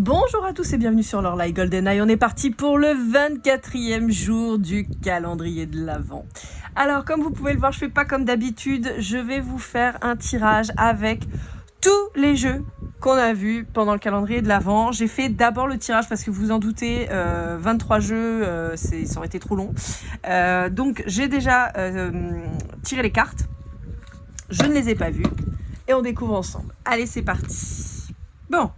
Bonjour à tous et bienvenue sur Lorelai GoldenEye. On est parti pour le 24e jour du calendrier de l'Avent. Alors, comme vous pouvez le voir, je ne fais pas comme d'habitude. Je vais vous faire un tirage avec tous les jeux qu'on a vus pendant le calendrier de l'Avent. J'ai fait d'abord le tirage parce que vous vous en doutez, 23 jeux, ça aurait été trop long. Donc, j'ai déjà tiré les cartes. Je ne les ai pas vues et on découvre ensemble. Allez, c'est parti. Bon,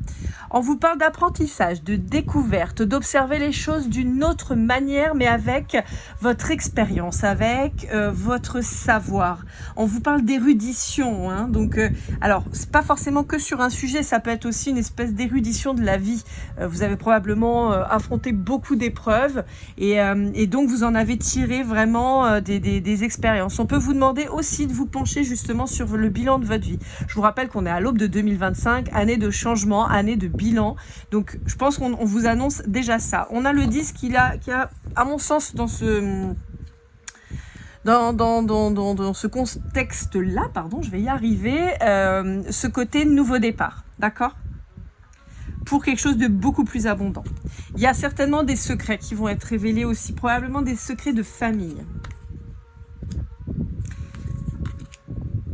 on vous parle d'apprentissage, de découverte, d'observer les choses d'une autre manière, mais avec votre expérience, avec votre savoir. On vous parle d'érudition, hein, donc, alors, c'est pas forcément que sur un sujet, ça peut être aussi une espèce d'érudition de la vie. Vous avez probablement affronté beaucoup d'épreuves et donc vous en avez tiré vraiment des expériences. On peut vous demander aussi de vous pencher justement sur le bilan de votre vie. Je vous rappelle qu'on est à l'aube de 2025, année de changement, année de bilan. Donc, je pense qu'on vous annonce déjà ça. On a le 10 qui a à mon sens, dans ce contexte-là, pardon, je vais y arriver, ce côté nouveau départ, d'accord ? Pour quelque chose de beaucoup plus abondant. Il y a certainement des secrets qui vont être révélés aussi, probablement des secrets de famille.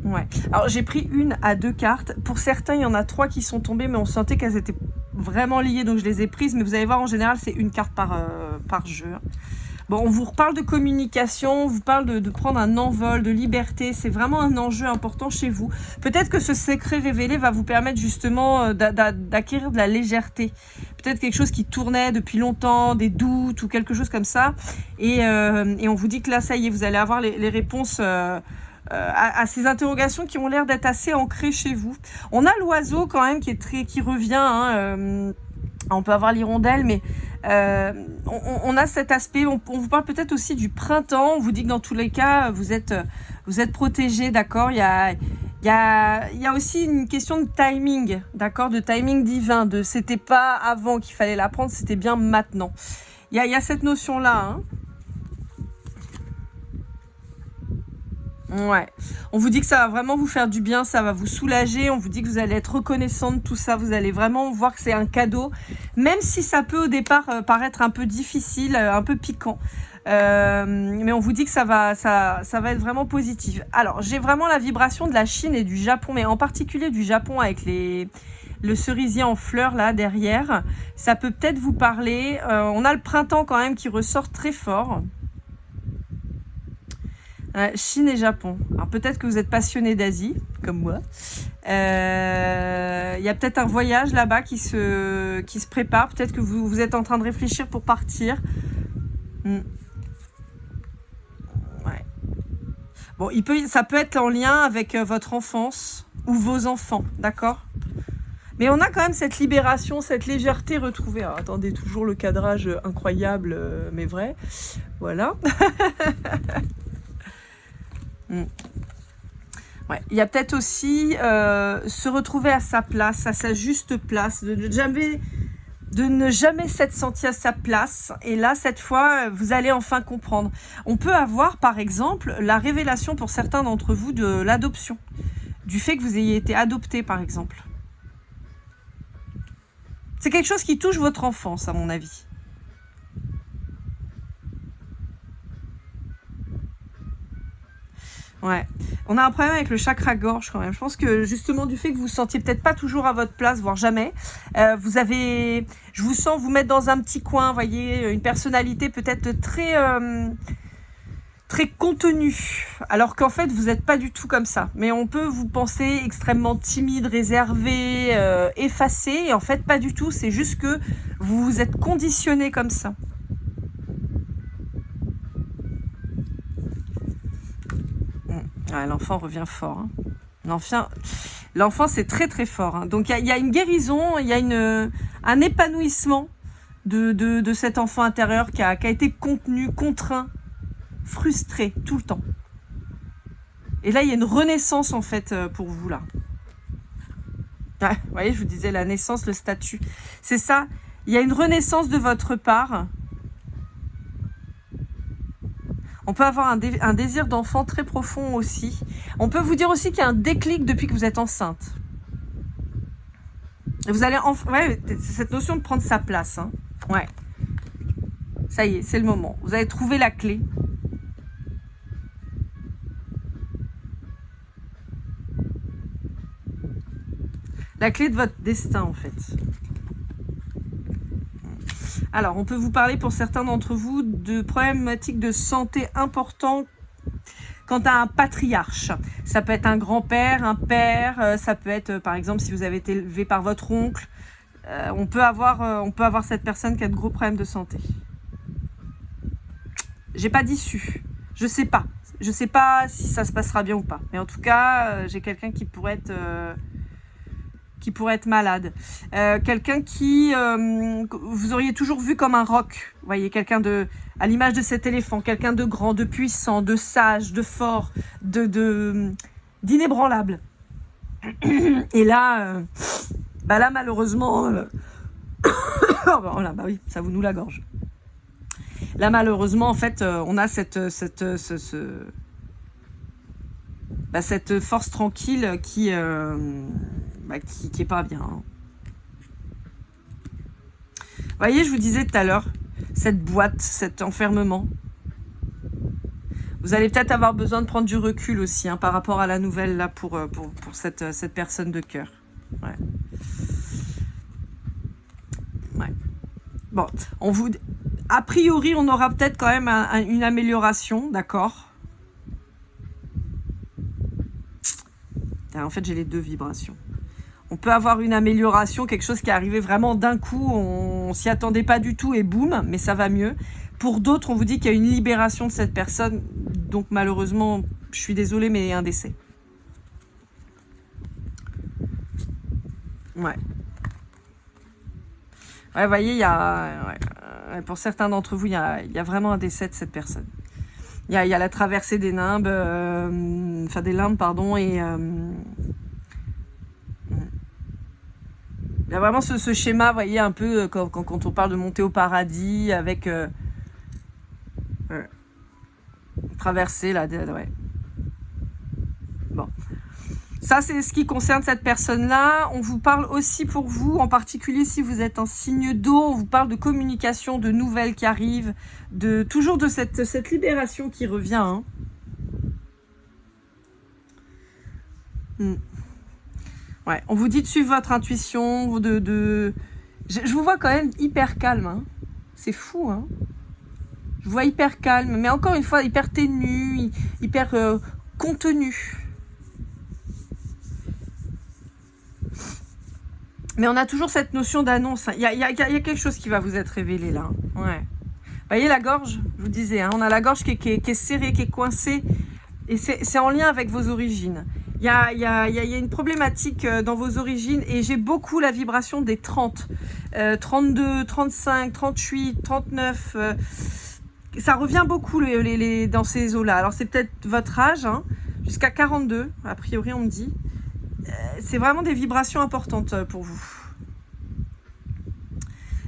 Ouais. Alors j'ai pris 1 à 2 cartes. Pour certains, il y en a 3 qui sont tombées, mais on sentait qu'elles étaient vraiment liées, donc je les ai prises. Mais vous allez voir, en général, c'est 1 carte par jeu. Bon, on vous reparle de communication, on vous parle de prendre un envol, de liberté. C'est vraiment un enjeu important chez vous. Peut-être que ce secret révélé va vous permettre justement d'acquérir de la légèreté. Peut-être quelque chose qui tournait depuis longtemps, des doutes ou quelque chose comme ça. Et on vous dit que là, ça y est, vous allez avoir les réponses à ces interrogations qui ont l'air d'être assez ancrées chez vous. On a l'oiseau quand même qui revient, hein, on peut avoir l'hirondelle, mais on a cet aspect, on vous parle peut-être aussi du printemps, on vous dit que dans tous les cas, vous êtes protégé, d'accord ? Il y a aussi une question de timing, d'accord ? De timing divin, c'était pas avant qu'il fallait l'apprendre, c'était bien maintenant. Il y a cette notion-là, hein. Ouais, on vous dit que ça va vraiment vous faire du bien, ça va vous soulager, on vous dit que vous allez être reconnaissant de tout ça, vous allez vraiment voir que c'est un cadeau, même si ça peut au départ paraître un peu difficile, un peu piquant. Mais on vous dit que ça va être vraiment positif. Alors, j'ai vraiment la vibration de la Chine et du Japon, mais en particulier du Japon avec le cerisier en fleurs là derrière. Ça peut peut-être vous parler. On a le printemps quand même qui ressort très fort. Chine et Japon. Alors peut-être que vous êtes passionné d'Asie, comme moi. Il y a peut-être un voyage là-bas qui se prépare. Peut-être que vous êtes en train de réfléchir pour partir. Ouais. Bon, ça peut être en lien avec votre enfance ou vos enfants, d'accord ? Mais on a quand même cette libération, cette légèreté retrouvée. Alors, attendez, toujours le cadrage incroyable, mais vrai. Voilà. Ouais, il y a peut-être aussi se retrouver à sa place, à sa juste place, de ne jamais s'être senti à sa place. Et là, cette fois, vous allez enfin comprendre. On peut avoir, par exemple, la révélation pour certains d'entre vous de l'adoption, du fait que vous ayez été adopté, par exemple. C'est quelque chose qui touche votre enfance, à mon avis. Ouais, on a un problème avec le chakra gorge quand même. Je pense que justement du fait que vous vous sentiez peut-être pas toujours à votre place, voire jamais, je vous sens vous mettre dans un petit coin, voyez, une personnalité peut-être très très contenue, alors qu'en fait vous n'êtes pas du tout comme ça. Mais on peut vous penser extrêmement timide, réservé, effacé, et en fait pas du tout. C'est juste que vous vous êtes conditionné comme ça. Ouais, l'enfant revient fort. Hein. L'enfant, c'est très très fort. Hein. Donc il y a une guérison, il y a un épanouissement de cet enfant intérieur qui a été contenu, contraint, frustré tout le temps. Et là, il y a une renaissance en fait pour vous là. Ouais, vous voyez, je vous disais la naissance, le statut. C'est ça. Il y a une renaissance de votre part. On peut avoir un désir d'enfant très profond aussi. On peut vous dire aussi qu'il y a un déclic depuis que vous êtes enceinte. Vous allez ouais, c'est cette notion de prendre sa place. Hein. Ouais. Ça y est, c'est le moment. Vous allez trouver la clé. La clé de votre destin, en fait. Alors, on peut vous parler pour certains d'entre vous de problématiques de santé importantes quant à un patriarche. Ça peut être un grand-père, un père, ça peut être, par exemple, si vous avez été élevé par votre oncle. On peut avoir cette personne qui a de gros problèmes de santé. J'ai pas d'issue. Je sais pas. Je sais pas si ça se passera bien ou pas. Mais en tout cas, j'ai quelqu'un qui pourrait être malade. Quelqu'un qui vous auriez toujours vu comme un roc. Vous voyez, quelqu'un à l'image de cet éléphant, quelqu'un de grand, de puissant, de sage, de fort, d'inébranlable. Et là, malheureusement, bah oui, ça vous noue la gorge. Là, malheureusement, en fait, on a cette force tranquille qui est pas bien. Hein. Vous voyez, je vous disais tout à l'heure, cette boîte, cet enfermement. Vous allez peut-être avoir besoin de prendre du recul aussi, hein, par rapport à la nouvelle là pour cette personne de cœur. Ouais. Ouais. Bon, a priori, on aura peut-être quand même une amélioration, d'accord. En fait, j'ai les deux vibrations. On peut avoir une amélioration, quelque chose qui est arrivé vraiment d'un coup, on s'y attendait pas du tout et boum, mais ça va mieux. Pour d'autres, on vous dit qu'il y a une libération de cette personne, donc malheureusement, je suis désolée, mais il y a un décès. Ouais. Ouais, vous voyez, pour certains d'entre vous, il y a vraiment un décès de cette personne. Il y a la traversée des limbes, des limbes, pardon, et il y a vraiment ce schéma, vous voyez, un peu quand on parle de monter au paradis, avec traversée, là, ouais. Bon. Ça, c'est ce qui concerne cette personne-là. On vous parle aussi pour vous, en particulier si vous êtes un signe d'eau, on vous parle de communication, de nouvelles qui arrivent, toujours de cette libération qui revient. Hein. Ouais, on vous dit de suivre votre intuition, Je vous vois quand même hyper calme. Hein. C'est fou, hein. Je vous vois hyper calme, mais encore une fois, hyper ténu, hyper contenu. Mais on a toujours cette notion d'annonce. Il y a quelque chose qui va vous être révélé là. Ouais. Vous voyez la gorge, je vous disais, hein, on a la gorge qui est serrée, qui est coincée. Et c'est en lien avec vos origines. Il y a une problématique dans vos origines et j'ai beaucoup la vibration des 30. 32, 35, 38, 39. Ça revient beaucoup dans ces eaux-là. Alors c'est peut-être votre âge, hein, jusqu'à 42, a priori on me dit. C'est vraiment des vibrations importantes pour vous.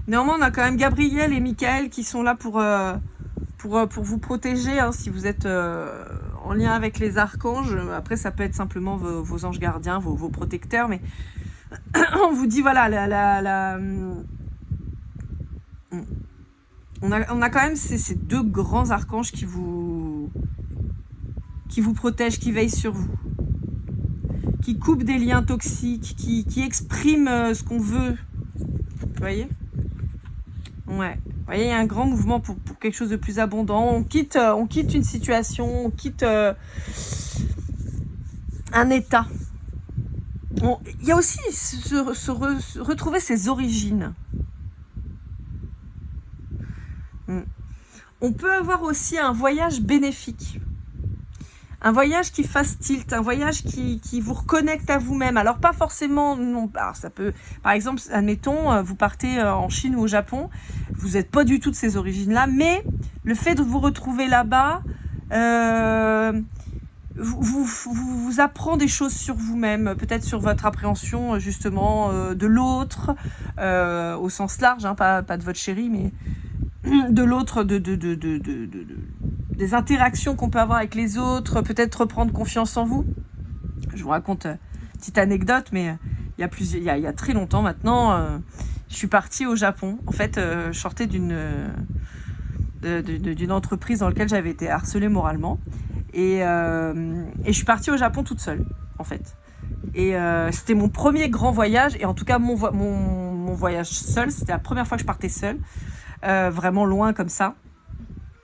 Néanmoins, on a quand même Gabriel et Michael qui sont là pour vous protéger, hein, si vous êtes en lien avec les archanges. Après, ça peut être simplement vos anges gardiens, vos protecteurs, mais on vous dit, voilà, on a quand même ces deux grands archanges qui vous protègent, qui veillent sur vous, qui coupent des liens toxiques, qui expriment ce qu'on veut. Vous voyez ? Ouais. Vous voyez, il y a un grand mouvement pour quelque chose de plus abondant. On quitte une situation, on quitte un état. Il y a aussi retrouver ses origines. On peut avoir aussi un voyage bénéfique. Un voyage qui fasse tilt, un voyage qui vous reconnecte à vous-même. Alors pas forcément, non. Alors ça peut, par exemple, admettons, vous partez en Chine ou au Japon, vous n'êtes pas du tout de ces origines-là, mais le fait de vous retrouver là-bas, vous apprend des choses sur vous-même, peut-être sur votre appréhension justement de l'autre, au sens large, hein, pas de votre chéri, mais de l'autre, des interactions qu'on peut avoir avec les autres, peut-être reprendre confiance en vous. Je vous raconte une petite anecdote, mais il il y a très longtemps maintenant, je suis partie au Japon. En fait, je sortais d'une entreprise dans laquelle j'avais été harcelée moralement. Et je suis partie au Japon toute seule, en fait. Et c'était mon premier grand voyage. Et en tout cas, mon voyage seul, c'était la première fois que je partais seule. Vraiment loin comme ça.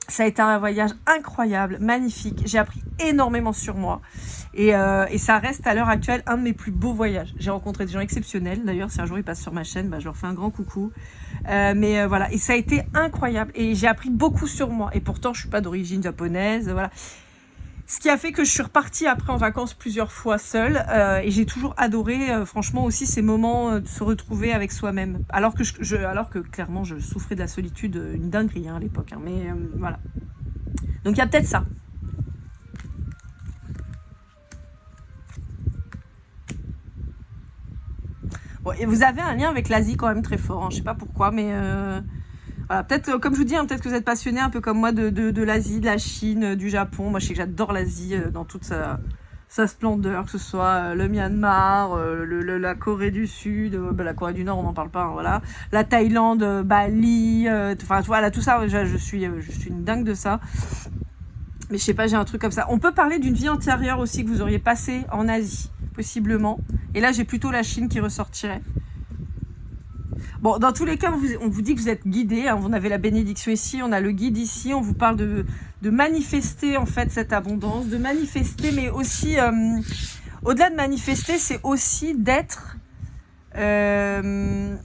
Ça a été un voyage incroyable, magnifique. J'ai appris énormément sur moi. Et ça reste à l'heure actuelle un de mes plus beaux voyages. J'ai rencontré des gens exceptionnels. D'ailleurs, si un jour ils passent sur ma chaîne, je leur fais un grand coucou. Voilà. Et ça a été incroyable. Et j'ai appris beaucoup sur moi. Et pourtant, je ne suis pas d'origine japonaise. Voilà. Ce qui a fait que je suis repartie après en vacances plusieurs fois seule. Et j'ai toujours adoré, franchement, aussi ces moments de se retrouver avec soi-même. Alors que clairement, je souffrais de la solitude, une dinguerie à l'époque. Mais voilà. Donc il y a peut-être ça. Bon, et vous avez un lien avec l'Asie quand même très fort. Je ne sais pas pourquoi, mais... Voilà, peut-être, comme je vous dis, peut-être que vous êtes passionné un peu comme moi de l'Asie, de la Chine, du Japon. Moi, je sais que j'adore l'Asie dans toute sa splendeur, que ce soit le Myanmar, la Corée du Sud, la Corée du Nord, on n'en parle pas, voilà. La Thaïlande, Bali, voilà, tout ça, je suis une dingue de ça. Mais je sais pas, j'ai un truc comme ça. On peut parler d'une vie antérieure aussi que vous auriez passée en Asie, possiblement. Et là, j'ai plutôt la Chine qui ressortirait. Bon, dans tous les cas, on vous dit que vous êtes guidé. On avait la bénédiction ici, on a le guide ici. On vous parle de manifester en fait cette abondance, de manifester, mais aussi, au-delà de manifester, c'est aussi d'être, de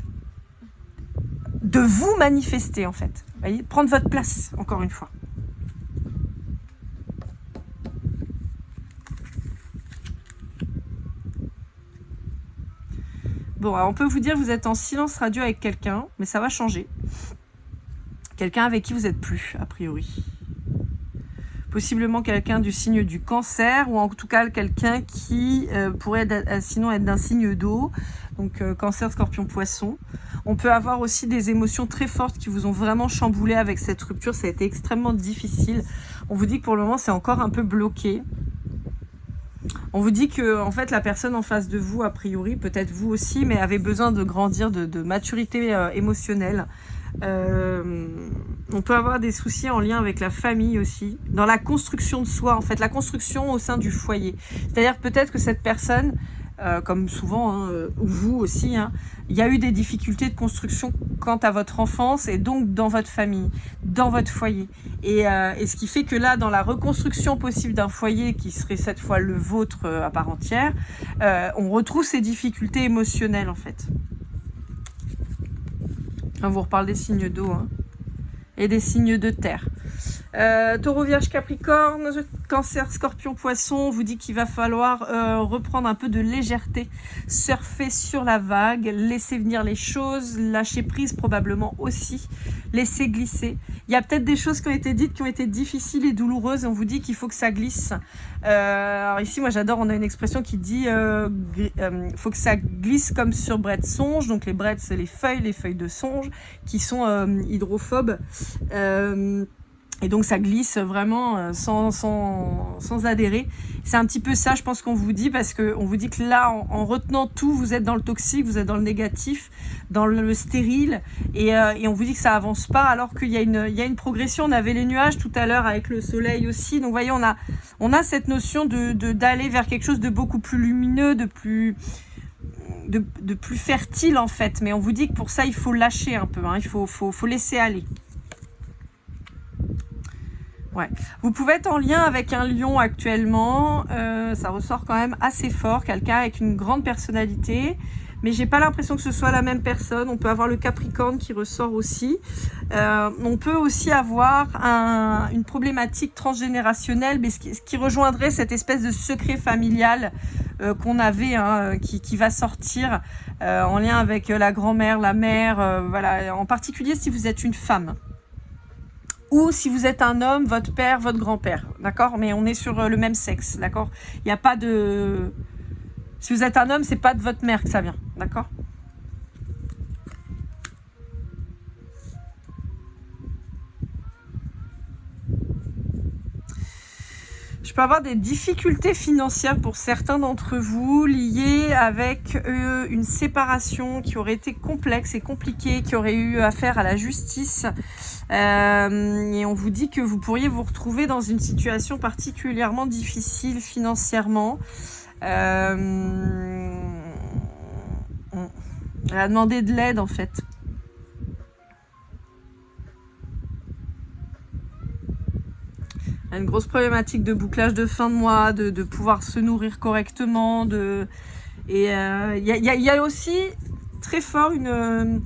vous manifester en fait. Vous voyez, prendre votre place, encore une fois. Bon, alors on peut vous dire que vous êtes en silence radio avec quelqu'un, mais ça va changer. Quelqu'un avec qui vous n'êtes plus, a priori. Possiblement quelqu'un du signe du Cancer, ou en tout cas quelqu'un qui pourrait sinon être d'un signe d'eau, donc Cancer, Scorpion, Poisson. On peut avoir aussi des émotions très fortes qui vous ont vraiment chamboulé avec cette rupture. Ça a été extrêmement difficile. On vous dit que pour le moment, c'est encore un peu bloqué. On vous dit que en fait, la personne en face de vous, a priori, peut-être vous aussi, mais avait besoin de grandir, de maturité émotionnelle. On peut avoir des soucis en lien avec la famille aussi, dans la construction de soi, en fait, la construction au sein du foyer. C'est-à-dire peut-être que cette personne, comme souvent, ou vous aussi, il y a eu des difficultés de construction quant à votre enfance et donc dans votre famille, dans votre foyer. Et ce qui fait que là, dans la reconstruction possible d'un foyer qui serait cette fois le vôtre à part entière, on retrouve ces difficultés émotionnelles en fait. On vous reparle des signes d'eau et des signes de terre. Taureau, Vierge, Capricorne, Cancer, Scorpion, Poisson, on vous dit qu'il va falloir reprendre un peu de légèreté, surfer sur la vague, laisser venir les choses, lâcher prise probablement aussi, laisser glisser. Il y a peut-être des choses qui ont été dites, qui ont été difficiles et douloureuses, et on vous dit qu'il faut que ça glisse. Alors ici, moi j'adore, on a une expression qui dit faut que ça glisse comme sur bret de songe. Donc les brettes, c'est les feuilles de songe qui sont hydrophobes. Et donc ça glisse vraiment sans adhérer. C'est un petit peu ça, je pense qu'on vous dit, parce qu'on vous dit que là, en retenant tout, vous êtes dans le toxique, vous êtes dans le négatif, dans le stérile, et on vous dit que ça avance pas, alors qu'il y a une progression. On avait les nuages tout à l'heure avec le soleil aussi. Donc vous voyez, on a cette notion d'aller vers quelque chose de beaucoup plus lumineux, de plus fertile en fait. Mais on vous dit que pour ça, il faut lâcher un peu, il faut laisser aller. Ouais. Vous pouvez être en lien avec un lion actuellement, ça ressort quand même assez fort, quelqu'un avec une grande personnalité, mais j'ai pas l'impression que ce soit la même personne. On peut avoir le Capricorne qui ressort aussi. On peut aussi avoir une problématique transgénérationnelle, mais ce qui rejoindrait cette espèce de secret familial qu'on avait, qui va sortir en lien avec la grand-mère, la mère, voilà. En particulier si vous êtes une femme. Ou si vous êtes un homme, votre père, votre grand-père, d'accord? Mais on est sur le même sexe, d'accord? Il n'y a pas de... Si vous êtes un homme, c'est pas de votre mère que ça vient, d'accord? Je Je peux avoir des difficultés financières pour certains d'entre vous liées avec une séparation qui aurait été complexe et compliquée, qui aurait eu affaire à la justice. Et on vous dit que vous pourriez vous retrouver dans une situation particulièrement difficile financièrement. Elle a demandé de l'aide en fait. Une grosse problématique de bouclage de fin de mois, de pouvoir se nourrir correctement. Et il y a aussi très fort une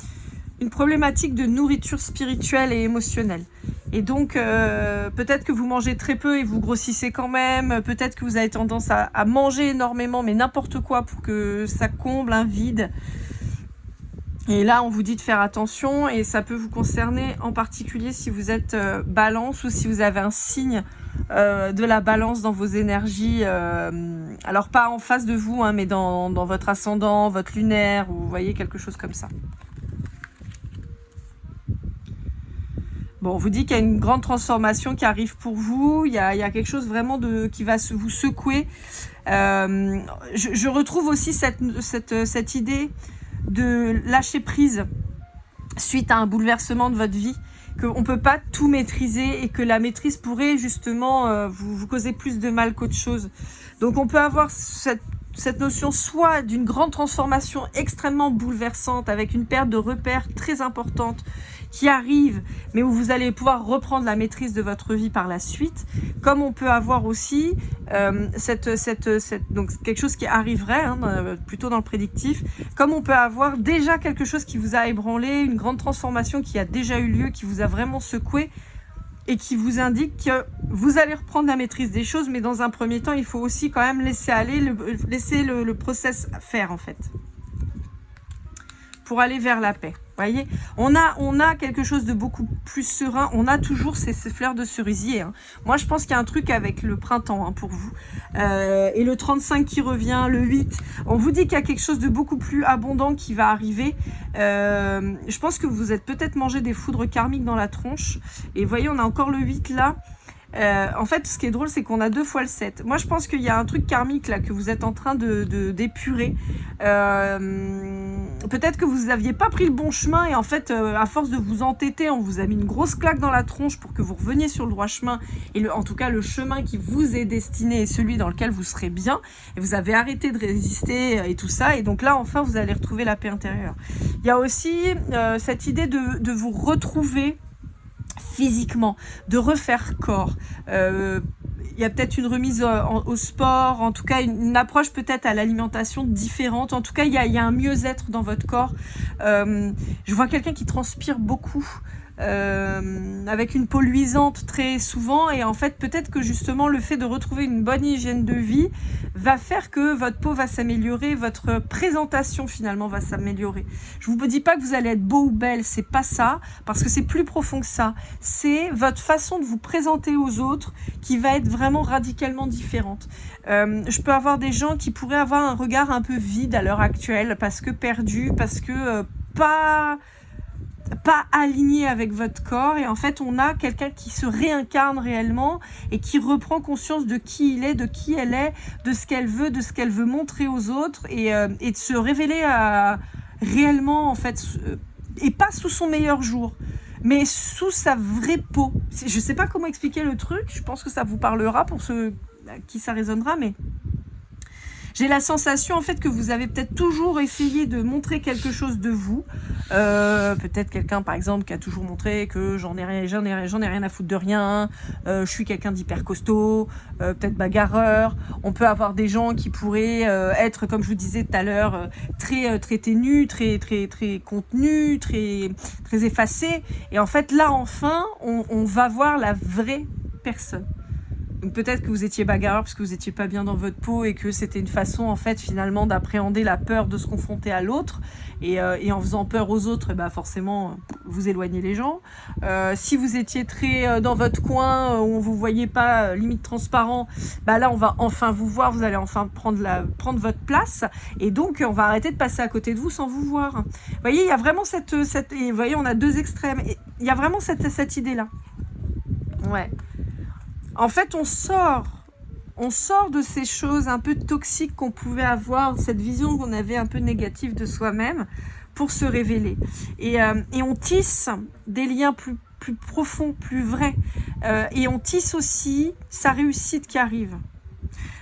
problématique de nourriture spirituelle et émotionnelle. Et donc, peut-être que vous mangez très peu et vous grossissez quand même. Peut-être que vous avez tendance à manger énormément, mais n'importe quoi pour que ça comble un vide. Et là, on vous dit de faire attention et ça peut vous concerner en particulier si vous êtes balance ou si vous avez un signe de la balance dans vos énergies. Alors, pas en face de vous, hein, mais dans votre ascendant, votre lunaire, ou vous voyez quelque chose comme ça. Bon, on vous dit qu'il y a une grande transformation qui arrive pour vous. Il y a quelque chose vraiment qui va vous secouer. Je retrouve aussi cette idée de lâcher prise suite à un bouleversement de votre vie, qu'on ne peut pas tout maîtriser et que la maîtrise pourrait justement vous causer plus de mal qu'autre chose. Donc on peut avoir cette notion soit d'une grande transformation extrêmement bouleversante avec une perte de repères très importante qui arrive, mais où vous allez pouvoir reprendre la maîtrise de votre vie par la suite, comme on peut avoir aussi donc quelque chose qui arriverait, hein, plutôt dans le prédictif, comme on peut avoir déjà quelque chose qui vous a ébranlé, une grande transformation qui a déjà eu lieu, qui vous a vraiment secoué, et qui vous indique que vous allez reprendre la maîtrise des choses, mais dans un premier temps, il faut aussi quand même laisser laisser le process faire, en fait, pour aller vers la paix. Voyez, on a quelque chose de beaucoup plus serein. On a toujours ces fleurs de cerisier. Hein. Moi, je pense qu'il y a un truc avec le printemps, hein, pour vous. Et le 35 qui revient, le 8. On vous dit qu'il y a quelque chose de beaucoup plus abondant qui va arriver. Je pense que vous êtes peut-être mangé des foudres karmiques dans la tronche. Et vous voyez, on a encore le 8 là. En fait, ce qui est drôle, c'est qu'on a 2 fois le 7. Moi, je pense qu'il y a un truc karmique là que vous êtes en train d'épurer. Peut-être que vous n'aviez pas pris le bon chemin et en fait, à force de vous entêter, on vous a mis une grosse claque dans la tronche pour que vous reveniez sur le droit chemin. Et en tout cas, le chemin qui vous est destiné est celui dans lequel vous serez bien. Et vous avez arrêté de résister et tout ça. Et donc là, enfin, vous allez retrouver la paix intérieure. Il y a aussi cette idée de vous retrouver physiquement, de refaire corps. Il y a peut-être une remise au sport, en tout cas une approche peut-être à l'alimentation différente. En tout cas, il y a un mieux-être dans votre corps. Je vois quelqu'un qui transpire beaucoup, avec une peau luisante très souvent. Et en fait, peut-être que justement, le fait de retrouver une bonne hygiène de vie va faire que votre peau va s'améliorer, votre présentation finalement va s'améliorer. Je vous dis pas que vous allez être beau ou belle, c'est pas ça, parce que c'est plus profond que ça. C'est votre façon de vous présenter aux autres qui va être vraiment radicalement différente. Je peux avoir des gens qui pourraient avoir un regard un peu vide à l'heure actuelle, parce que perdu, parce que pas aligné avec votre corps, et en fait on a quelqu'un qui se réincarne réellement et qui reprend conscience de qui il est, de qui elle est, de ce qu'elle veut montrer aux autres, et de se révéler réellement en fait, et pas sous son meilleur jour, mais sous sa vraie peau. Je sais pas comment expliquer le truc, je pense que ça vous parlera pour ceux à qui ça résonnera, mais j'ai la sensation en fait que vous avez peut-être toujours essayé de montrer quelque chose de vous. Peut-être quelqu'un par exemple qui a toujours montré que j'en ai rien à foutre de rien, je suis quelqu'un d'hyper costaud, peut-être bagarreur. On peut avoir des gens qui pourraient être, comme je vous disais tout à l'heure, très ténus, très contenus, très effacés. Et en fait là enfin on va voir la vraie personne. Donc peut-être que vous étiez bagarreur parce que vous n'étiez pas bien dans votre peau et que c'était une façon en fait finalement d'appréhender la peur de se confronter à l'autre, et en faisant peur aux autres, forcément vous éloignez les gens. Si vous étiez très dans votre coin, où on vous voyait pas, limite transparent, là on va enfin vous voir, vous allez enfin prendre votre place, et donc on va arrêter de passer à côté de vous sans vous voir. Vous voyez, il y a vraiment et vous voyez, on a 2 extrêmes, et il y a vraiment cette idée là. Ouais. En fait, on sort On sort de ces choses un peu toxiques qu'on pouvait avoir, cette vision qu'on avait un peu négative de soi-même, pour se révéler. Et on tisse des liens plus profonds, plus vrais. Et on tisse aussi sa réussite qui arrive.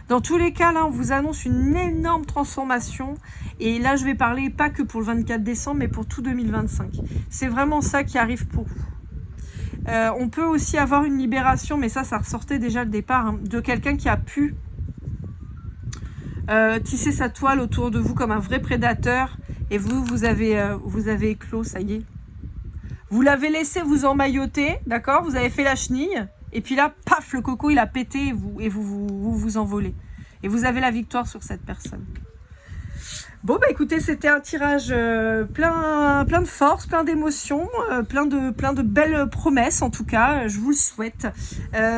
Dans tous les cas, là, on vous annonce une énorme transformation. Et là, je vais parler pas que pour le 24 décembre, mais pour tout 2025. C'est vraiment ça qui arrive pour vous. On peut aussi avoir une libération, mais ça ressortait déjà le départ, hein, de quelqu'un qui a pu tisser sa toile autour de vous comme un vrai prédateur. Et vous avez éclos, ça y est. Vous l'avez laissé vous emmailloter, d'accord? Vous avez fait la chenille. Et puis là, paf, le coco, il a pété et vous envolez. Et vous avez la victoire sur cette personne. Bon, bah écoutez, c'était un tirage plein de force, plein d'émotions, plein de belles promesses en tout cas, je vous le souhaite.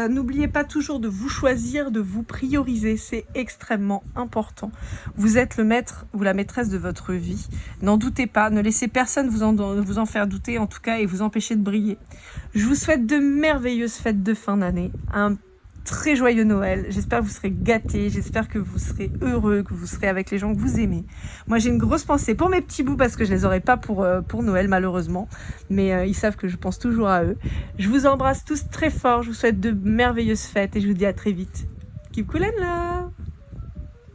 N'oubliez pas toujours de vous choisir, de vous prioriser, c'est extrêmement important. Vous êtes le maître ou la maîtresse de votre vie, n'en doutez pas, ne laissez personne vous en faire douter en tout cas et vous empêcher de briller. Je vous souhaite de merveilleuses fêtes de fin d'année, un très joyeux Noël, j'espère que vous serez gâtés, j'espère que vous serez heureux, que vous serez avec les gens que vous aimez. Moi j'ai une grosse pensée pour mes petits bouts parce que je les aurai pas pour Noël malheureusement, mais ils savent que je pense toujours à eux. Je vous embrasse tous très fort, je vous souhaite de merveilleuses fêtes et je vous dis à très vite. Keep cool and love.